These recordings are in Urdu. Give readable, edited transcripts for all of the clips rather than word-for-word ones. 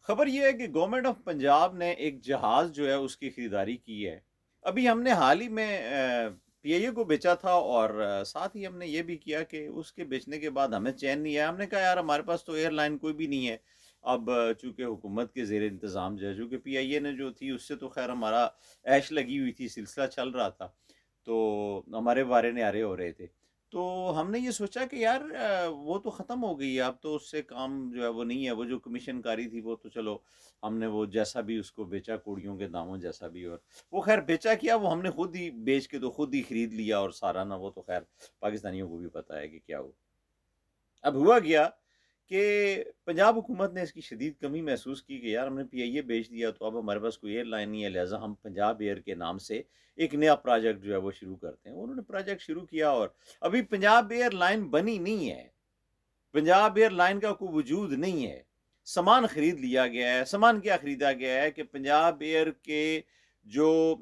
خبر یہ ہے کہ گورنمنٹ آف پنجاب نے ایک جہاز جو ہے اس کی خریداری کی ہے۔ ابھی ہم نے حال ہی میں پی آئی اے کو بیچا تھا، اور ساتھ ہی ہم نے یہ بھی کیا کہ اس کے بیچنے کے بعد ہمیں چین نہیں آیا۔ ہم نے کہا یار ہمارے پاس تو ایئر لائن کوئی بھی نہیں ہے۔ اب چونکہ حکومت کے زیر انتظام جو ہے، چونکہ پی آئی اے نے جو تھی اس سے تو خیر ہمارا عیش لگی ہوئی تھی، سلسلہ چل رہا تھا، تو ہمارے وارے نعرے ہو رہے تھے۔ تو ہم نے یہ سوچا کہ یار وہ تو ختم ہو گئی ہے، اب تو اس سے کام جو ہے وہ نہیں ہے، وہ جو کمیشن کاری تھی وہ تو چلو ہم نے وہ جیسا بھی اس کو بیچا، کوڑیوں کے داموں جیسا بھی، اور وہ خیر بیچا کیا، وہ ہم نے خود ہی بیچ کے تو خود ہی خرید لیا، اور سارا نا وہ تو خیر پاکستانیوں کو بھی پتا ہے کہ کیا ہو۔ اب ہوا گیا کہ پنجاب حکومت نے اس کی شدید کمی محسوس کی کہ یار ہم نے پی آئی اے بیچ دیا، تو اب ہمارے پاس کوئی ایئر لائن نہیں ہے، لہٰذا ہم پنجاب ایئر کے نام سے ایک نیا پروجیکٹ جو ہے وہ شروع کرتے ہیں۔ انہوں نے پروجیکٹ شروع کیا، اور ابھی پنجاب ایئر لائن بنی نہیں ہے، پنجاب ایئر لائن کا کوئی وجود نہیں ہے۔ سامان خرید لیا گیا ہے۔ سامان کیا خریدا گیا ہے کہ پنجاب ایئر کے جو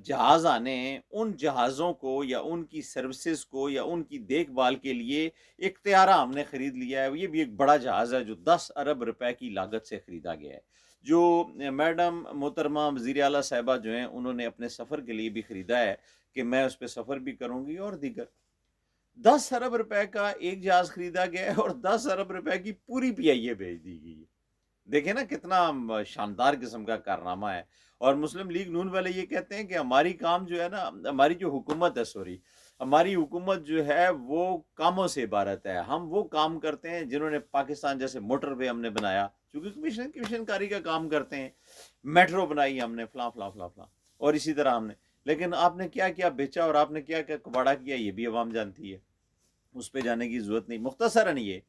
جہاز آنے ہیں، ان جہازوں کو یا ان کی سروسز کو یا ان کی دیکھ بھال کے لیے ایک طیارہ ہم نے خرید لیا ہے۔ یہ بھی ایک بڑا جہاز ہے جو 10 ارب روپے کی لاگت سے خریدا گیا ہے، جو میڈم محترمہ وزیر اعلیٰ صاحبہ جو ہیں انہوں نے اپنے سفر کے لیے بھی خریدا ہے کہ میں اس پہ سفر بھی کروں گی، اور دیگر 10 ارب روپے کا ایک جہاز خریدا گیا ہے، اور 10 ارب روپے کی پوری پی آئی اے بھیج دی گئی ہے۔ دیکھیں نا کتنا شاندار قسم کا کارنامہ ہے۔ اور مسلم لیگ نون والے یہ کہتے ہیں کہ ہماری کام جو ہے نا، ہماری جو حکومت ہے، سوری، ہماری حکومت جو ہے وہ کاموں سے عبارت ہے۔ ہم وہ کام کرتے ہیں جنہوں نے پاکستان جیسے موٹر وے ہم نے بنایا، چونکہ کمیشن کاری کا کام کرتے ہیں، میٹرو بنائی ہم نے، فلاں فلاں فلاں فلاں، اور اسی طرح ہم نے، لیکن آپ نے کیا کیا بیچا اور آپ نے کیا کیا کباڑہ کیا، یہ بھی عوام جانتی ہے، اس پہ جانے کی ضرورت نہیں۔ مختصراً یہ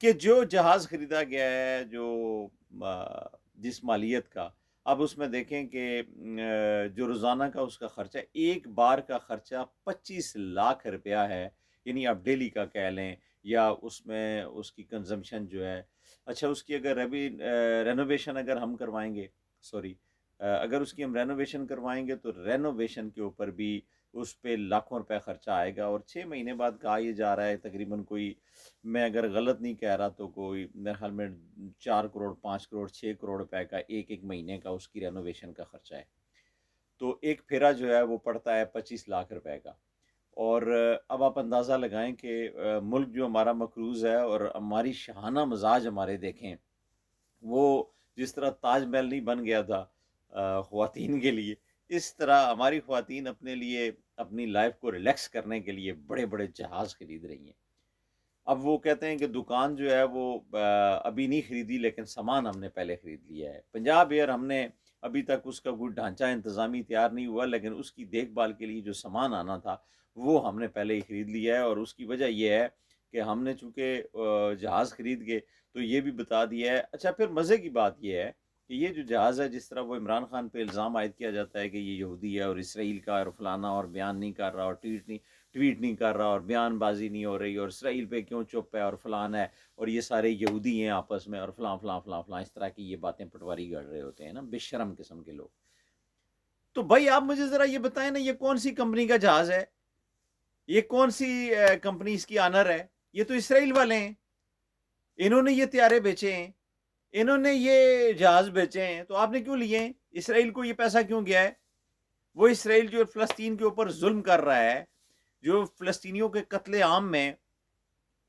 کہ جو جہاز خریدا گیا ہے، جو جس مالیت کا، اب اس میں دیکھیں کہ جو روزانہ کا اس کا خرچہ، ایک بار کا خرچہ 25 لاکھ روپیہ ہے، یعنی آپ ڈیلی کا کہہ لیں، یا اس میں اس کی کنزمپشن جو ہے، اچھا اس کی اگر رینوویشن اگر ہم کروائیں گے، سوری، اگر اس کی ہم رینوویشن کروائیں گے تو رینوویشن کے اوپر بھی اس پہ لاکھوں روپے خرچہ آئے گا، اور 6 مہینے بعد کہا یہ جا رہا ہے تقریباً کوئی، میں اگر غلط نہیں کہہ رہا تو کوئی میرے خیال میں 4 کروڑ 5 کروڑ 6 کروڑ روپے کا ایک ایک مہینے کا اس کی رینوویشن کا خرچہ ہے۔ تو ایک پھیرا جو ہے وہ پڑتا ہے 25 لاکھ روپے کا۔ اور اب آپ اندازہ لگائیں کہ ملک جو ہمارا مقروض ہے، اور ہماری شاہانہ مزاج ہمارے دیکھیں، وہ جس طرح تاج محل نہیں بن گیا تھا خواتین کے لیے، اس طرح ہماری خواتین اپنے لیے اپنی لائف کو ریلیکس کرنے کے لیے بڑے بڑے جہاز خرید رہی ہیں۔ اب وہ کہتے ہیں کہ دکان جو ہے وہ ابھی نہیں خریدی، لیکن سامان ہم نے پہلے خرید لیا ہے۔ پنجاب ایئر ہم نے ابھی تک اس کا کوئی ڈھانچہ انتظامی تیار نہیں ہوا، لیکن اس کی دیکھ بھال کے لیے جو سامان آنا تھا وہ ہم نے پہلے ہی خرید لیا ہے، اور اس کی وجہ یہ ہے کہ ہم نے چونکہ جہاز خرید گئے تو یہ بھی بتا دیا ہے۔ اچھا پھر مزے کی بات یہ ہے کہ یہ جو جہاز ہے، جس طرح وہ عمران خان پہ الزام عائد کیا جاتا ہے کہ یہ یہودی ہے اور اسرائیل کا اور فلانا، اور بیان نہیں کر رہا، اور ٹویٹ نہیں کر رہا، اور بیان بازی نہیں ہو رہی، اور اسرائیل پہ کیوں چپ ہے، اور فلان ہے، اور یہ سارے یہودی ہیں آپس میں، اور فلاں فلاں فلاں فلاں، اس طرح کی یہ باتیں پٹواری گڑ رہے ہوتے ہیں نا، بے شرم قسم کے لوگ۔ تو بھائی آپ مجھے ذرا یہ بتائیں نا، یہ کون سی کمپنی کا جہاز ہے؟ یہ کون سی کمپنی اس کی آنر ہے؟ یہ تو اسرائیل والے ہیں، انہوں نے یہ طیارے بیچے ہیں، انہوں نے یہ جہاز بیچے ہیں، تو آپ نے کیوں لیے ہیں؟ اسرائیل کو یہ پیسہ کیوں گیا ہے؟ وہ اسرائیل جو فلسطین کے اوپر ظلم کر رہا ہے، جو فلسطینیوں کے قتل عام میں،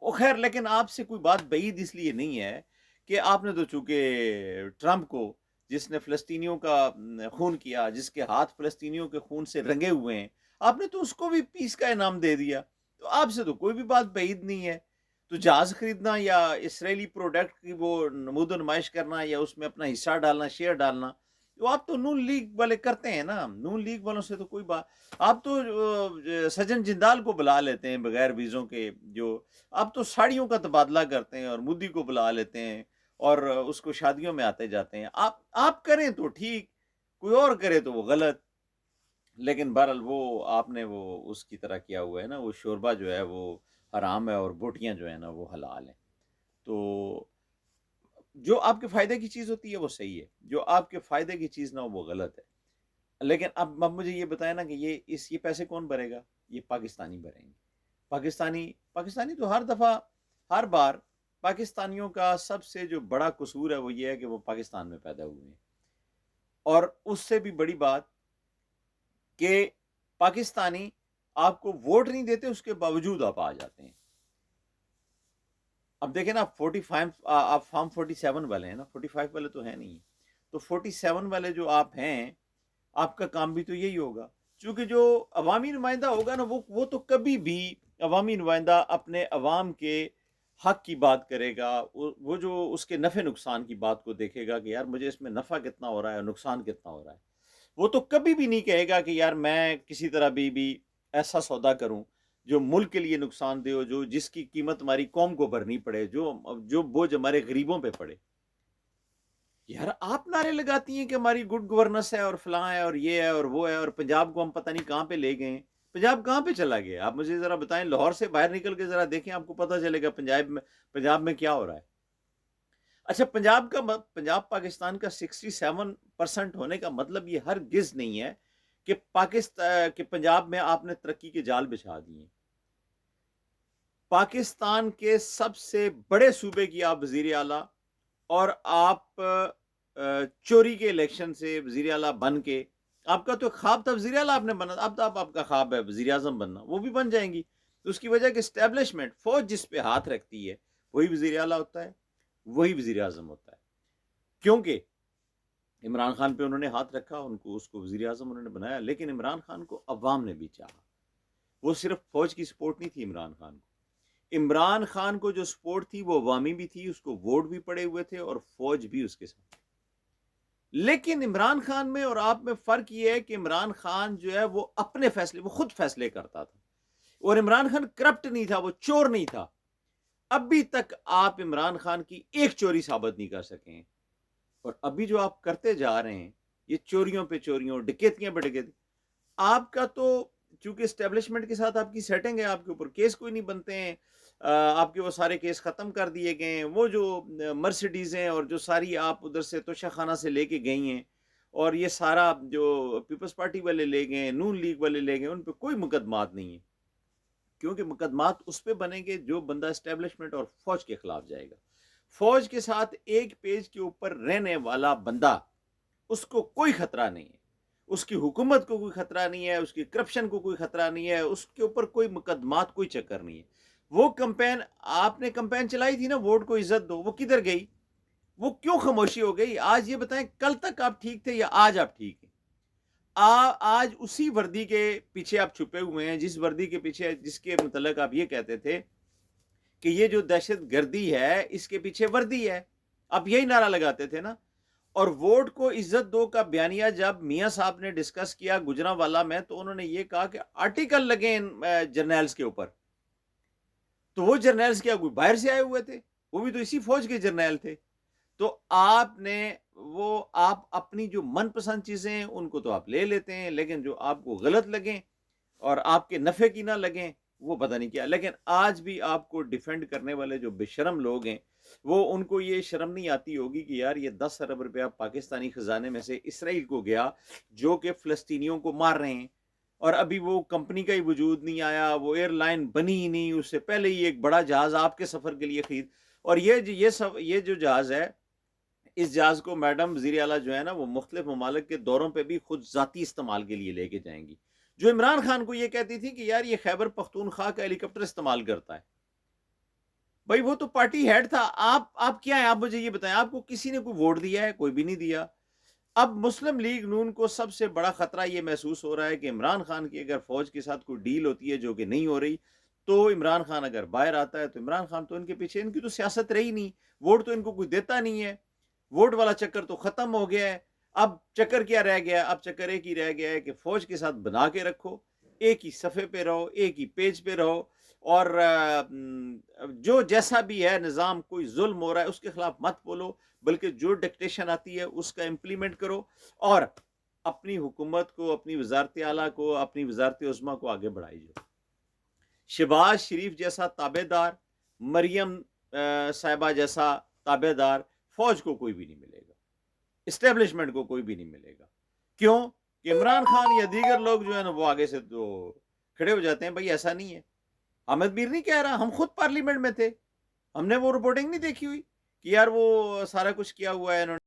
وہ خیر، لیکن آپ سے کوئی بات بعید اس لیے نہیں ہے کہ آپ نے تو چونکہ ٹرمپ کو، جس نے فلسطینیوں کا خون کیا، جس کے ہاتھ فلسطینیوں کے خون سے رنگے ہوئے ہیں، آپ نے تو اس کو بھی پیس کا انعام دے دیا، تو آپ سے تو کوئی بھی بات بعید نہیں ہے۔ تو جہاز خریدنا یا اسرائیلی پروڈکٹ کی وہ نمود و نمائش کرنا یا اس میں اپنا حصہ ڈالنا، شیئر ڈالنا، تو آپ تو نون لیگ والے کرتے ہیں نا، نون لیگ والوں سے تو کوئی بات، آپ تو سجن جندال کو بلا لیتے ہیں بغیر ویزوں کے، جو آپ تو ساڑیوں کا تبادلہ کرتے ہیں، اور مودی کو بلا لیتے ہیں، اور اس کو شادیوں میں آتے جاتے ہیں۔ آپ کریں تو ٹھیک، کوئی اور کرے تو وہ غلط، لیکن بہرحال وہ آپ نے وہ اس کی طرح کیا ہوا ہے نا، وہ شوربہ جو ہے وہ حرام ہے، اور بوٹیاں جو ہے نا وہ حلال ہیں۔ تو جو آپ کے فائدے کی چیز ہوتی ہے وہ صحیح ہے، جو آپ کے فائدے کی چیز نہ ہو وہ غلط ہے۔ لیکن اب مجھے یہ بتائیں نا کہ یہ پیسے کون بھرے گا؟ یہ پاکستانی بھریں گے۔ پاکستانی تو ہر دفعہ، ہر بار پاکستانیوں کا سب سے جو بڑا قصور ہے وہ یہ ہے کہ وہ پاکستان میں پیدا ہوئے ہیں، اور اس سے بھی بڑی بات کہ پاکستانی آپ کو ووٹ نہیں دیتے، اس کے باوجود آپ آ جاتے ہیں۔ اب دیکھیں نا، 45 آپ فارم 47 والے ہیں نا، 45 والے تو ہیں نہیں، تو 47 والے جو آپ ہیں، آپ کا کام بھی تو یہی ہوگا، چونکہ جو عوامی نمائندہ ہوگا نا، وہ تو کبھی بھی عوامی نمائندہ اپنے عوام کے حق کی بات کرے گا، وہ جو اس کے نفع نقصان کی بات کو دیکھے گا کہ یار مجھے اس میں نفع کتنا ہو رہا ہے اور نقصان کتنا ہو رہا ہے، وہ تو کبھی بھی نہیں کہے گا کہ یار میں کسی طرح بھی ایسا سودا کروں جو ملک کے لیے نقصان دہ ہو، جو جس کی قیمت ہماری قوم کو بھرنی پڑے، جو بوجھ ہمارے غریبوں پہ پڑے۔ یار آپ نعرے لگاتی ہیں کہ ہماری گڈ گورننس ہے اور فلاں ہے اور یہ ہے اور وہ ہے، اور پنجاب کو ہم پتہ نہیں کہاں پہ لے گئے ہیں۔ پنجاب کہاں پہ چلا گیا؟ آپ مجھے ذرا بتائیں، لاہور سے باہر نکل کے ذرا دیکھیں، آپ کو پتہ چلے گا پنجاب میں کیا ہو رہا ہے۔ اچھا، پنجاب پاکستان کا 67% ہونے کا مطلب یہ ہرگز نہیں ہے کہ پنجاب میں آپ نے ترقی کے جال بچھا دیے۔ پاکستان کے سب سے بڑے صوبے کی آپ وزیر اعلیٰ، اور آپ چوری کے الیکشن سے وزیر اعلیٰ بن کے، آپ کا تو خواب تھا وزیر اعلیٰ آپ نے بنا، اب تو آپ کا خواب ہے وزیر اعظم بننا، وہ بھی بن جائیں گی۔ تو اس کی وجہ کہ اسٹیبلشمنٹ، فوج جس پہ ہاتھ رکھتی ہے وہی وزیر اعلیٰ ہوتا ہے، وہی وزیر اعظم ہوتا ہے، کیونکہ عمران خان پہ انہوں نے ہاتھ رکھا، اس کو وزیر اعظم انہوں نے بنایا، لیکن عمران خان کو عوام نے بھی چاہا۔ وہ صرف فوج کی سپورٹ نہیں تھی عمران خان کو، عمران خان کو جو سپورٹ تھی وہ عوامی بھی تھی، اس کو ووٹ بھی پڑے ہوئے تھے اور فوج بھی اس کے ساتھ۔ لیکن عمران خان میں اور آپ میں فرق یہ ہے کہ عمران خان جو ہے وہ اپنے فیصلے، وہ خود فیصلے کرتا تھا، اور عمران خان کرپٹ نہیں تھا، وہ چور نہیں تھا۔ ابھی تک آپ عمران خان کی ایک چوری ثابت نہیں کر سکے ہیں، اور ابھی جو آپ کرتے جا رہے ہیں یہ چوریوں پہ چوریوں، ڈکیتیاں پہ ڈکیتیاں، آپ کا تو چونکہ اسٹیبلشمنٹ کے ساتھ آپ کی سیٹنگ ہے، آپ کے اوپر کیس کوئی نہیں بنتے ہیں، آپ کے وہ سارے کیس ختم کر دیے گئے ہیں، وہ جو مرسیڈیز ہیں اور جو ساری آپ ادھر سے توشہ خانہ سے لے کے گئی ہیں، اور یہ سارا جو پیپلز پارٹی والے لے گئے ہیں، نون لیگ والے لے گئے ہیں، ان پہ کوئی مقدمات نہیں ہیں، کیونکہ مقدمات اس پہ بنیں گے جو بندہ اسٹیبلشمنٹ اور فوج کے خلاف جائے گا۔ فوج کے ساتھ ایک پیج کے اوپر رہنے والا بندہ، اس کو کوئی خطرہ نہیں ہے، اس کی حکومت کو کوئی خطرہ نہیں ہے، اس کی کرپشن کو کوئی خطرہ نہیں ہے، اس کے اوپر کوئی مقدمات، کوئی چکر نہیں ہے۔ وہ کمپین، آپ نے کمپین چلائی تھی نا، ووٹ کو عزت دو، وہ کدھر گئی؟ وہ کیوں خاموشی ہو گئی؟ آج یہ بتائیں، کل تک آپ ٹھیک تھے یا آج آپ ٹھیک ہیں؟ آج اسی وردی کے پیچھے آپ چھپے ہوئے ہیں، جس وردی کے پیچھے، جس کے متعلق آپ یہ کہتے تھے کہ یہ جو دہشت گردی ہے اس کے پیچھے وردی ہے، آپ یہی نعرہ لگاتے تھے نا۔ اور ووٹ کو عزت دو کا بیانیہ جب میاں صاحب نے ڈسکس کیا گجرانوالہ میں، تو انہوں نے یہ کہا کہ آرٹیکل لگے ان جرنیلز کے اوپر۔ تو وہ جرنیلز کیا کوئی باہر سے آئے ہوئے تھے؟ وہ بھی تو اسی فوج کے جرنیل تھے۔ تو آپ اپنی جو من پسند چیزیں ہیں ان کو تو آپ لے لیتے ہیں، لیکن جو آپ کو غلط لگیں اور آپ کے نفع کی نہ لگیں وہ پتہ نہیں کیا۔ لیکن آج بھی آپ کو ڈیفینڈ کرنے والے جو بے شرم لوگ ہیں، وہ ان کو یہ شرم نہیں آتی ہوگی کہ یار یہ 10 ارب روپیہ پاکستانی خزانے میں سے اسرائیل کو گیا، جو کہ فلسطینیوں کو مار رہے ہیں، اور ابھی وہ کمپنی کا ہی وجود نہیں آیا، وہ ایئر لائن بنی ہی نہیں، اس سے پہلے ہی ایک بڑا جہاز آپ کے سفر کے لیے خرید، اور یہ جو جہاز ہے، اس جہاز کو میڈم وزیر اعلیٰ جو ہے نا، وہ مختلف ممالک کے دوروں پہ بھی خود ذاتی استعمال کے لیے لے کے جائیں گی۔ جو عمران خان کو یہ کہتی تھی کہ یار یہ خیبر پختونخوا کا ہیلی کاپٹر استعمال کرتا ہے، بھائی وہ تو پارٹی ہیڈ تھا۔ آپ کیا ہیں؟ آپ مجھے یہ بتائیں، آپ کو کسی نے کوئی ووٹ دیا ہے؟ کوئی بھی نہیں دیا۔ اب مسلم لیگ نون کو سب سے بڑا خطرہ یہ محسوس ہو رہا ہے کہ عمران خان کی اگر فوج کے ساتھ کوئی ڈیل ہوتی ہے، جو کہ نہیں ہو رہی، تو عمران خان اگر باہر آتا ہے تو عمران خان تو ان کے پیچھے، ان کی تو سیاست رہی نہیں، ووٹ تو ان کو کوئی دیتا نہیں ہے، ووٹ والا چکر تو ختم ہو گیا ہے۔ اب چکر کیا رہ گیا؟ اب چکر ایک ہی رہ گیا ہے کہ فوج کے ساتھ بنا کے رکھو، ایک ہی صفحے پہ رہو، ایک ہی پیج پہ رہو، اور جو جیسا بھی ہے نظام، کوئی ظلم ہو رہا ہے اس کے خلاف مت بولو، بلکہ جو ڈکٹیشن آتی ہے اس کا امپلیمنٹ کرو، اور اپنی حکومت کو، اپنی وزارت اعلیٰ کو، اپنی وزارت عظمیٰ کو آگے بڑھائی جاؤ۔ شہباز شریف جیسا تابع دار، مریم صاحبہ جیسا تابع دار فوج کو کوئی بھی نہیں ملے گا، اسٹیبلشمنٹ کو کوئی بھی نہیں ملے گا۔ کیوں کہ عمران خان یا دیگر لوگ جو ہے نا وہ آگے سے تو کھڑے ہو جاتے ہیں۔ بھائی ایسا نہیں ہے، احمد میر نہیں کہہ رہا، ہم خود پارلیمنٹ میں تھے، ہم نے وہ رپورٹنگ نہیں دیکھی ہوئی کہ یار وہ سارا کچھ کیا ہوا ہے انہوں نے